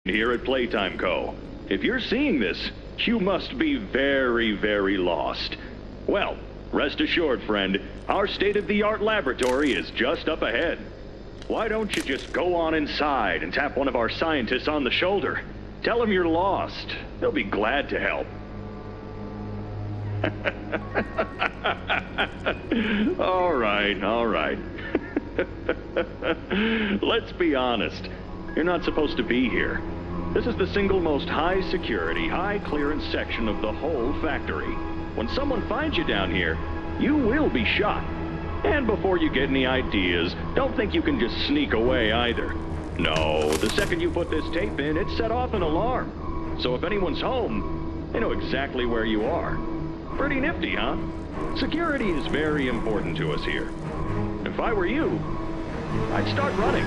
Here at Playtime Co. If you're seeing this, you must be very, very lost. Well, rest assured, friend, our state-of-the-art laboratory is just up ahead. Why don't you just go on inside and tap one of our scientists on the shoulder? Tell them you're lost. They'll be glad to help. All right, all right. Let's be honest. You're not supposed to be here. This is the single most high-security, high-clearance section of the whole factory. When someone finds you down here, you will be shot. And before you get any ideas, don't think you can just sneak away either. No, the second you put this tape in, it set off an alarm. So if anyone's home, they know exactly where you are. Pretty nifty, huh? Security is very important to us here. If I were you, I'd start running.